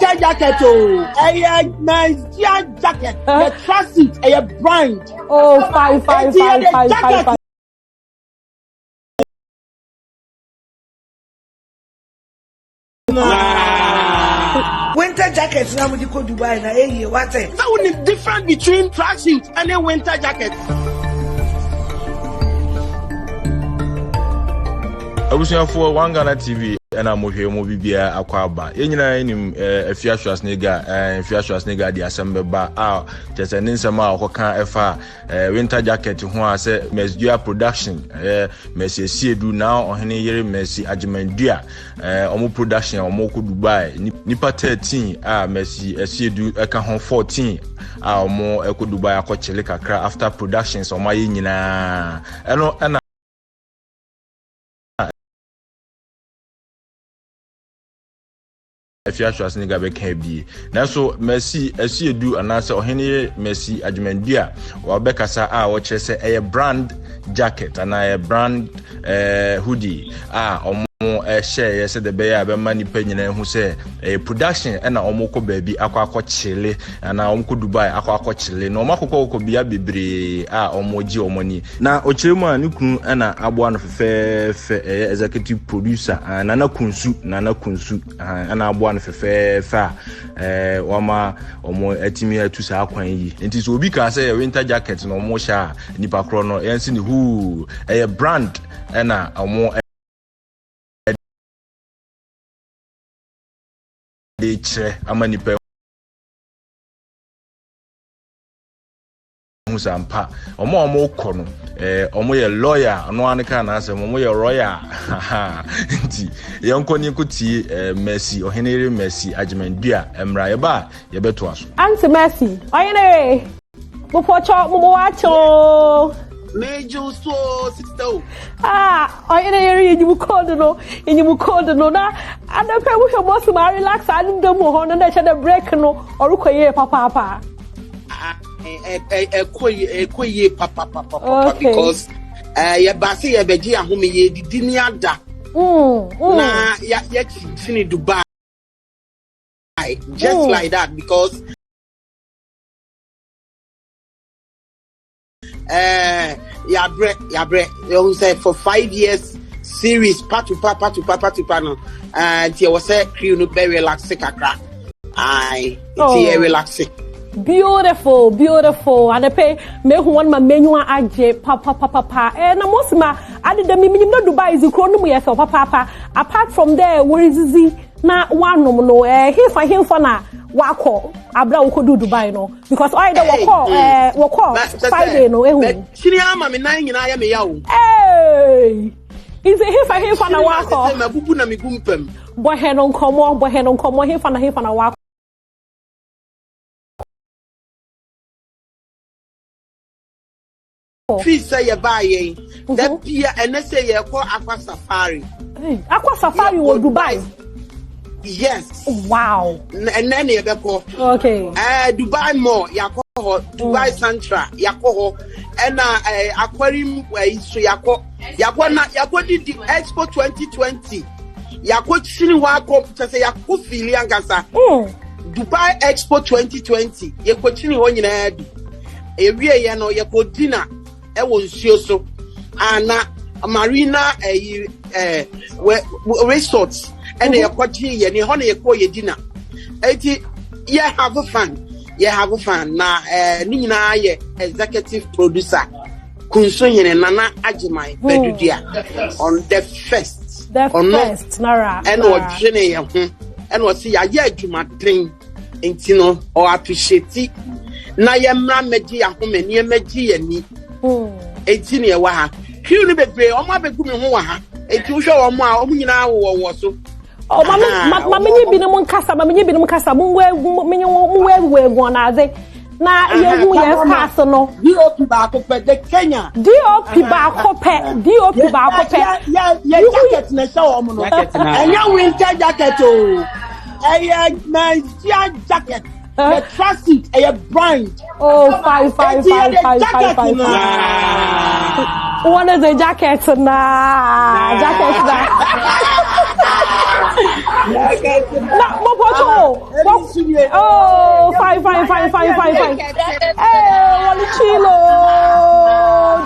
winter jacket oh. A Nigeria jacket. The trust a brand. Oh, fine. Winter jackets now we go Dubai na what that would be different between tracksuit and a winter jacket. Abusuafo AdwenepaheneTv and I'm here movie bia akwaba. Yenyina enim Afia Schwar M0cked the assembly ba just an insama okoka efa winter jacket ho ase Asiedu production Messi Asiedu now ohene yere Messi AdwenepaheneTv omo production omo ko Dubai nipa 13 Messi Asiedu eka ho 14 omo eko Dubai akochele kakra after productions omo aye nyina eno na Afia Schwar M0cked na so Messi Asiedu anase ohene Messi AdwenepaheneTv wa bekasa wo kire se eye brand jacket and a brand hoodie omo share yes the be be mani panyina hu se production na omo ko baabi akwa chile na omo ko Dubai akwa chile na omo akoko bia bebre omo gi omo ni na o kire mu ani kunu na abo no fefe executive producer nana kunsu na abo no fefe wama omo atimi atu sa akwan yi enti so obi ka say winter jacket no omo sha nipa kro no yensi ni hu brand na omo amanipa musampa omo kono omo ye lawyer no aneka na asem omo ye royal nti yenko ni kuti Messi ohenere Messi AdwenepaheneTv emra ye ba ye beto aso Auntie Messi oyenere mo pocho mo wacho Major so sister. Oyenere you called no na adape wo hwe boss ma relax anu dem ho no na che the break no orukoye papa Ekoye papa because ya basi ya beji ahome ye didi ni ada na ya chini Dubai just like that because ya bre you say for 5 years series part to part no and you was say crew no very relaxing kakra it's relaxing. Beautiful and pay me who want my menu aje papa na mosima ade dem minim no Dubai is ikro no yes papa apart from there where is na one no himfa na wako abra wo do Dubai no because all the wako Friday no sini ama me nan nyina ya me ya wo is a himfa na wako ma bubu na migumpem boy he no nkomo himfa na wako Fee say you buy that beer and they say you call Aqua Safari. Aqua Safari or Dubai? Yes. Wow. And then you go. Okay. Dubai Mall, Yako, Dubai Central, Yako, and aquarium where so Yako did the Expo 2020. Yako Chini Wako to say Yako Filiangasa. Dubai Expo 2020. Yako Chini one in head. Area Yano Yako dinner. Was so ana marina resorts and they are quite and you honey a dinner. Yeah, have a fun. Now, Nina, executive producer, Kunsun and Nana Ajimai, Bedudia on the first, Nara, and what Jenny and what see a year to my drink, and Tino or appreciate it. Nayamra Meji, a woman near Meji and me. 18 year wa kiu ni bebre o ma begumi ho wa ha enti wo hwe o ma o nyina wo so o ma menye bi no nkasa mo we go na aze na ye hu ye pass no DOP ba ko pe de Kenya DOP ba ko pe ya jacket na sha o mo no enya winter jacket o Nigeria jacket. The trust a brand. Oh, fine. One is a jacket jacket na. Oh, fine. Hey, one chilo.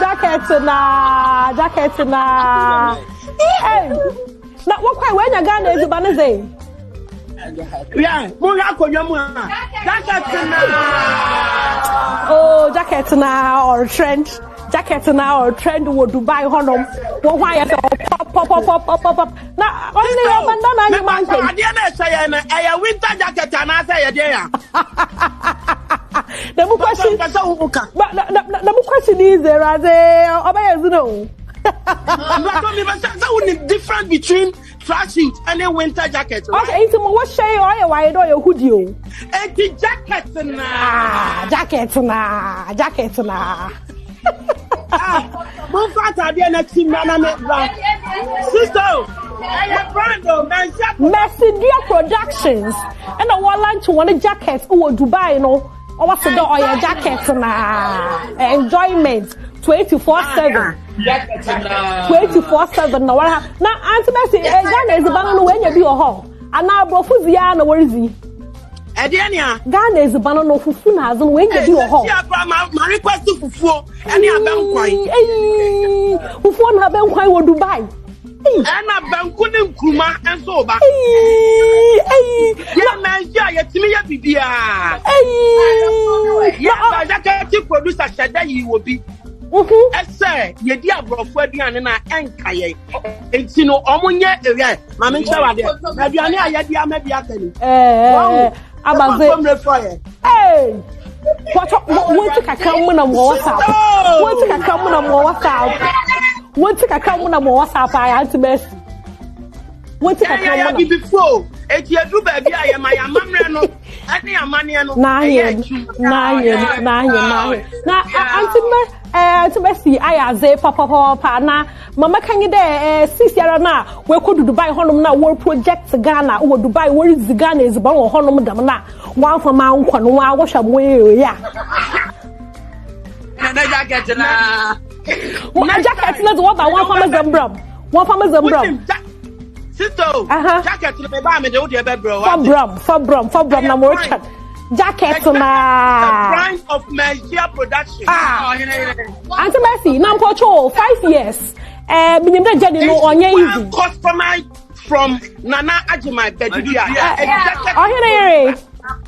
Jacket na. Hey. Now what quite when you Ghana is banaze? Yeah, jacket na. Oh, jacket na or trend. Jacket now or trend would Dubai honum. One why pop. Now only your bandana you man. I didn't say a winter jacket and I say a day. The question is there as a difference between tracksuit and a winter jacket. Okay, so what say or why do you hoodie? And the jacket na. Mon frère bien next man sister Asiedu Productions and a lunch one jacket who Dubai what's the door your jacket na enjoyment 24/7 24/7 na wala na auntie Mercy Ghana is ban when you be ho and now brofuzia na worizi Ghana is ban no fufu na azun when you be ho my request fufu any abankwan fufu na abankwan wo Dubai ana banku ne nkruma enso oba ya menja yetimi ya bibia ya ba jacket producer shada yi wo bi ese yedi abrofo aduane na enkaye enti no omunye ere ma me nche wade aduane ayedi amabi akani abaze what to kakam na mo WhatsApp what to kakam na mo WhatsApp I had to mess what to kakam before eti edu ba bia ya ma ya mamre no ani amane no na to Mercy I say papa na mama kan de sisiara na we ko Dubai honum na world project Ghana wo Dubai wo zi Ghana is ban wo honum dam na wan fa ma nkwa no wa wo hwa mo ya na jacket na jacket na what I want from Zambram sister jacket na be ba me de wo de be bro for brum na mo chat jacket na brand of Nigeria production Auntie Mercy na mpocho 5 years binim da jade no onye easy customized from Nana Ajima Bedudia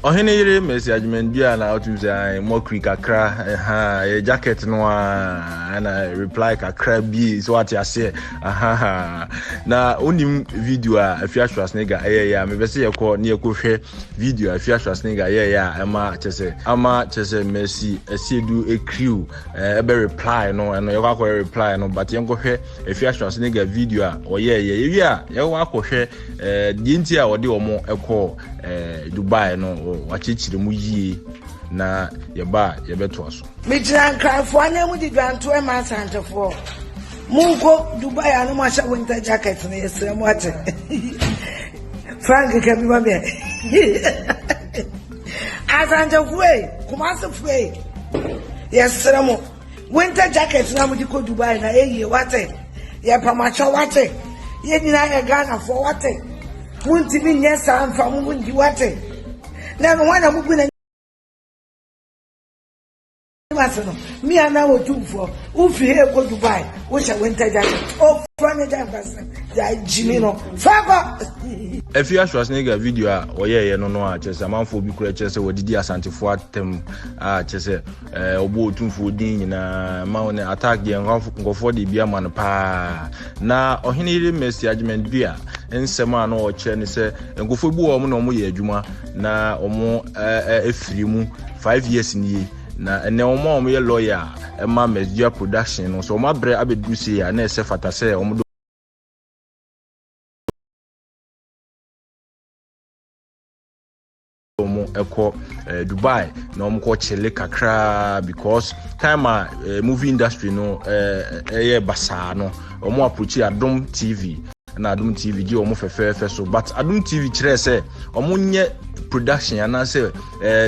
Ohene yere Mercy Ajimendua na otuza mo kakra jacket no na reply kakra bi so what you say na onim video Afia Schwar ya me bese yekọ na yekọhwe video Afia Schwar ya ama chese Mercy Asiedu crew ebe reply no eno yekọ reply no but yekọhwe Afia Schwar video oye ya akọhwe di nti a ode omo ekọ Dubai no wachichire mu yie na yebeto aso Mijran krafo anya mu di dwanto e ma santefo munko Dubai anu ma sha winter jacket na yesre mu ate Frank ka bi mabe azantefo kuma sefo yesre mu winter jacket na mu di ko Dubai na eye wate ye pamacho wate ye nyina ye Ghana fo wate munti bi nyesa amfa mu ndi wate na no wana mu guna masono mi ana wo tumfo ufi he go Dubai wo sha winter jacket o front jacket ya jimi no fava Afia Schwar video a oye no a chese amanfo bi kura chese wodidi asantefo atem a chese obo tumfo din nyina ma woni attack de ngofo de bia man pa na ohene ire Mercy Ajimendua ensem a no o che ne se ngofo bu wo mo no mo ye adwuma na omo efiri mu 5 years ni na ene omo ye lawyer ma Asiedu production no so ma bre abedu se ya na ese fata se omo eko Dubai na omko chele kakra because time movie industry no basa no omo approach Adom TV na Adom TV gi omo fefe so but Adom TV kire se omo nye production ana se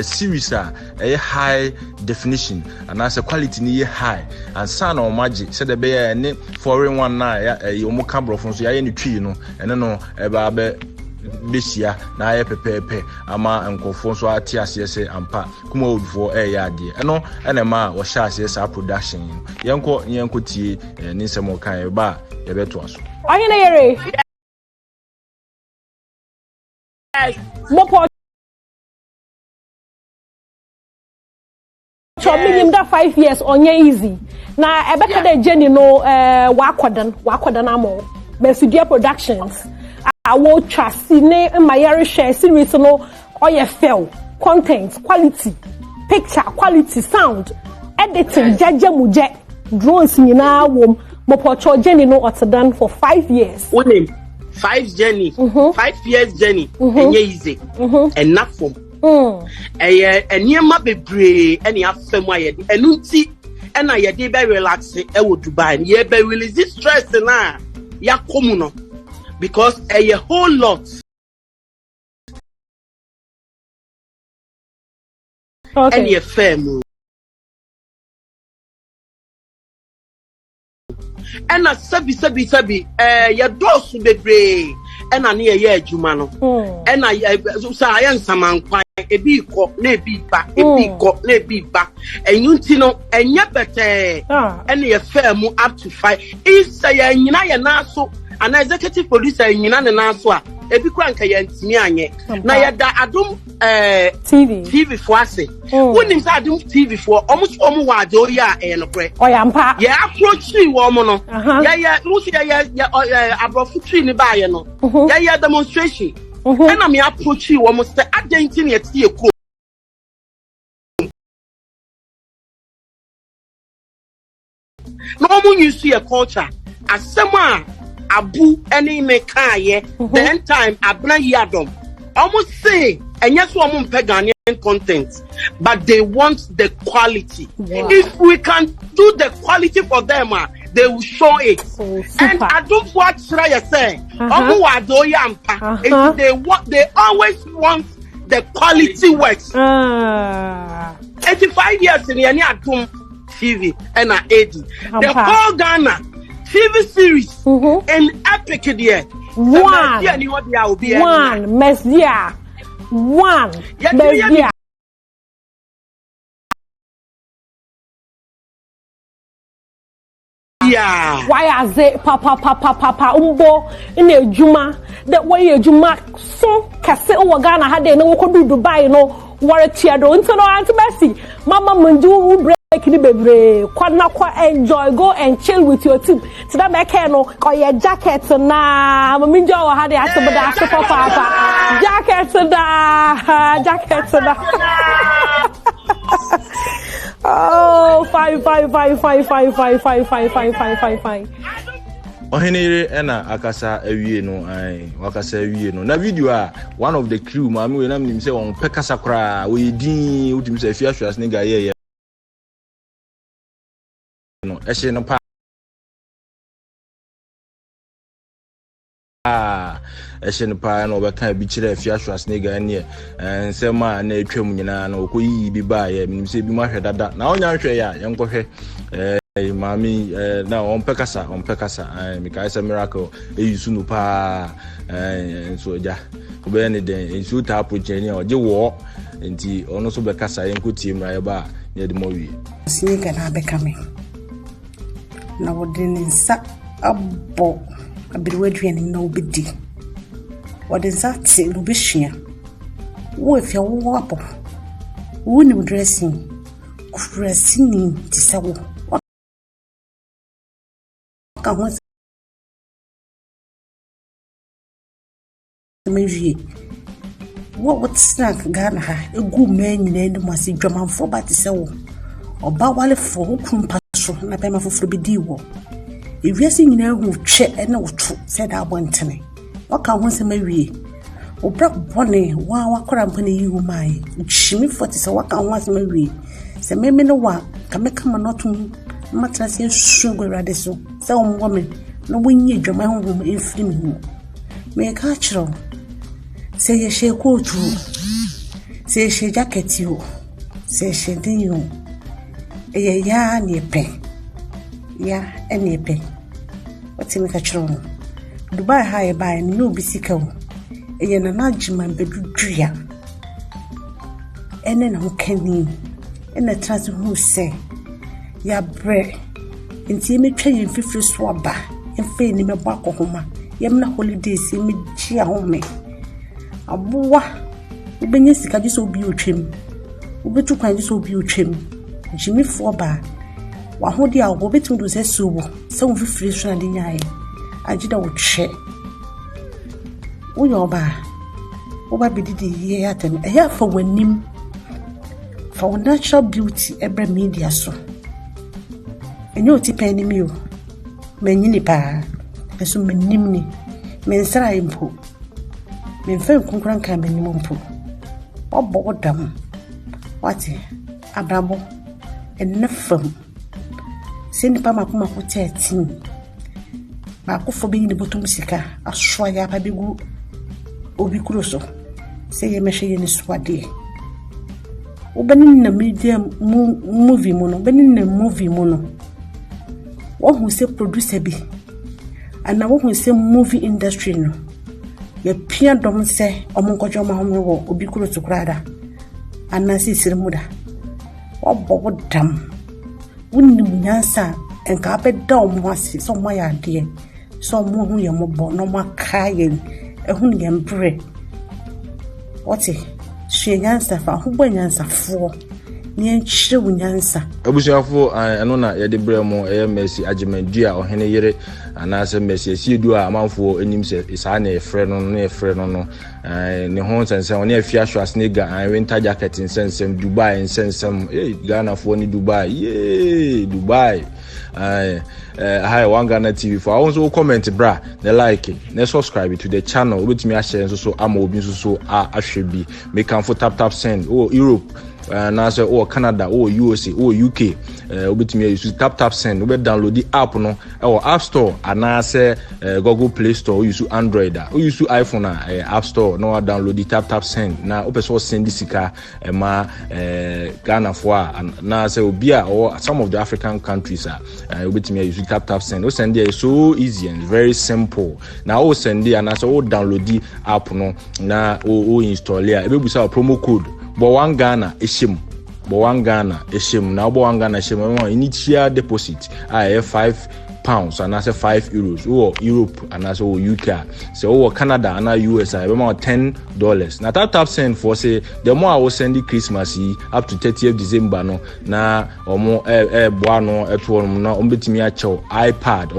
series high definition ana se quality ni high and sana o magi se de be ne foreign one na omo camera phone so ya ni twi no ene no ba be besia na aye pepepe ama nkofo so ate ase se ampa kuma odfo ya ade eno enema wo sha ase sa production yenko tie ni nsemo kan ba ye beto aso Ohene yere mopo so minimum that 5 years onye easy na ebeka de journey no wakodan amo Asiedu Productions awo trust ne mayare share series no oye fell content quality picture quality sound editing jaja muje drones nyina wom mopocho journey no otedan for 5 years winning 5 journey 5 years journey enye easy enough for eniema bebre eni afem ayede enunti ena yede be relax e wo Dubai ye be release stress na ya komuno because a whole lot okay eni efem ena sabi ya dosu bebre ena ne ye adwuma no ena so ayen samankwan ebi ko na ebi ba enyunti no enye bete ena ye fam up to 5 if say nyina ye na so an executive producer nyina ne na so a ebi kwa nka ye ntimi anye na ye da adom TV for ase wonim say adom TV for omo wa de ori a no kre oyampa ye approach wo mo no ye musi ye abrofu tree ni ba ye no ye demonstration and me approach wo mo say adentin ye tie ko no mo use your culture asema abu any make aye then time abna yadom almost say enye so omo mpe Ghanaian content but they want the quality. If we can do the quality for them they will show it. And I don't watch try say omo wa do yampa they always want the quality works. 85 years in any adum TV and AD the whole Ghana TV series and epic there. One Mesia. Yeah. Why is it papa umbo in a juma that way a juma so kase o Ghana had no ko do Dubai no wore tiado nto no Auntie Mercy mama mundu break ni bebre kwana kwa enjoy go and chill with your team to that make no or your jacket na mama njo o had asebada super papa jacket da oh fine. Ohenere ena akasa awie no wakasa awie no na video a one of the crew maami we na nim say on pekasa kra we din utim say Afia Schwar ne guy no ehye no pa ehye no pa na obeka bi kire Afia Schwar ne guy ne nsema na etwam nyina na okoyi bi ba ye nim say bi ma hwe dada na onya hwe ya yenkohwe mami na on pekasa Mikael miracle eyisu no pa so ja obe ne den ensu ta approacheni oje wo enti ono so bekasa yenkotie mra ba ne de mo wi sika na bekame na wodin nsa abbo abirwadwene na obedi wodin zati no behia wo efia wo apo wo ni dressing tisawo what snack Ghana ha egu men nyina enu masi dwamanfo batisewo oba wale fo hukumpa so na pema foforo bedi wo ewiase nyina hu twe ene woto se da abontene waka ho se mawie obra bone wa wakora mpane yi hu mai chimi 40 se waka ho se mawie se meme no wa kameka manotum matrasi sugo rade so se women no wonye dwama ho efiri mi hu me ka chiro se ye she kotu se ye she jacket yo se she din yo eye ya ne pe ya ene pe oti me ka chiro Dubai ha e bai no bisika wo eye na na adwuma bedudua ene na hokani ene trans hu se ya bre nti emetwa yen fifiri so aba emfe ni mebo akohoma yemna holidays emi gia home aboa ubenya sika je so obi otwem ubetu kwan je so obi otwem jimi fo ba wa hodi a wo betu do se so wo se wo fifiri so na de nyae agida wo hwe wo yoba wo ba bididi ye atem eya for wanim for natural beauty every media so enyo ti pen mi o menyini pa eso menim ni mensra impo menfa kunkuran kan menim mpo obo dam wati abrabo enafam sini pa makuma ko 13 ba ko fo bi ni botum sika aswa ya pa bigu obi kuroso se ye mehwe ye ni swade obenin na media movie mono benin na movie mono who say producer bi and now who say movie industry no ye pia dom say omonkojo ma homo wo obi kuro tukrada anasi sirmuda obo dam wunnim nyansa enka beda omo ase so mo ya de so mo hu ye mo bo no makayen ehun ye mbre wati hwe nyansa fa ho bo nyansa fo ni enchire wunyansa abusuafo eno na ye de bremo Messi Adwumadu ohene yere anase Messi Asiedu amanfo enim se isa na efre no no ne ho sense oni Afia Schwar M0cked winter jacket insensem Dubai insensem Ghana fo ni Dubai Dubai hi AdwenepaheneTv for also comment bra the like na subscribe to the channel obetimi a share so ama obi so ahwebi make am for tap send Europe na say Canada USA UK obetimi use tap send we download the app no App Store and say Google Play Store use Android use iPhone App Store no download the tap send na opeso send sika ma Ghana for na say obia or some of the African countries obetimi use tap send send there so easy and very simple now send there and say download the app no na install here ebebusa promo code but one Ghana eshim now one Ghana eshim initial deposit £5 and that's €5 or Europe and that's UK so Canada and US about $10 now tap send for say the more I will send the Christmas up to 30th December no na omo boano etwo no ombetimi acho iPad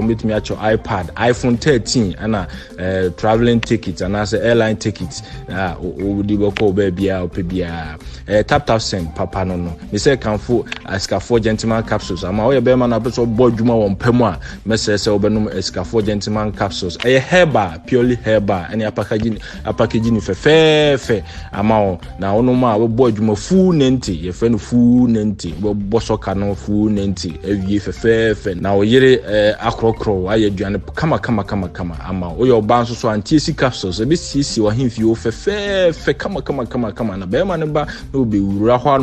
iPhone 13 and traveling tickets and that's airline tickets odi boko bia opebia tap send papa no me say kanfo askafo gentleman capsules ama we be man na person bodwuma won pemu a mesese obenum askafo gentleman capsules herba purely herba any packaging fe ama na onuma we bodwuma full 90 ye fe no full 90 bo soka no full 90 awie fe na oyere akrokro ayeduane kama ama oyo banso so anti capsules be sisi wa himfi o fe kama na be man ba no be ura hwa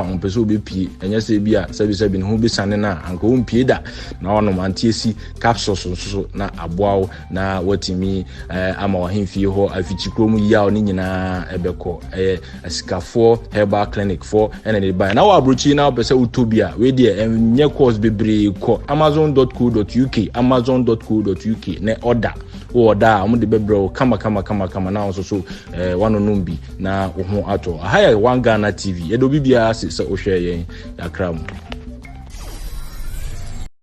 on peso be pie enya se bia sabi no be sane na anko on pie da na ono antiesi capsules so na aboawo na watimi ama wa himfi ho afichikrom ya oni nyina ebeko asikafo herbal clinic for ene buy na wa abrochi na pese utobia we dey enye course bebre ko amazon.co.uk ne order am de bebro kama na so one numbi na ho ato haya AdwenepaheneTv edo bibia se o hwe yen yakram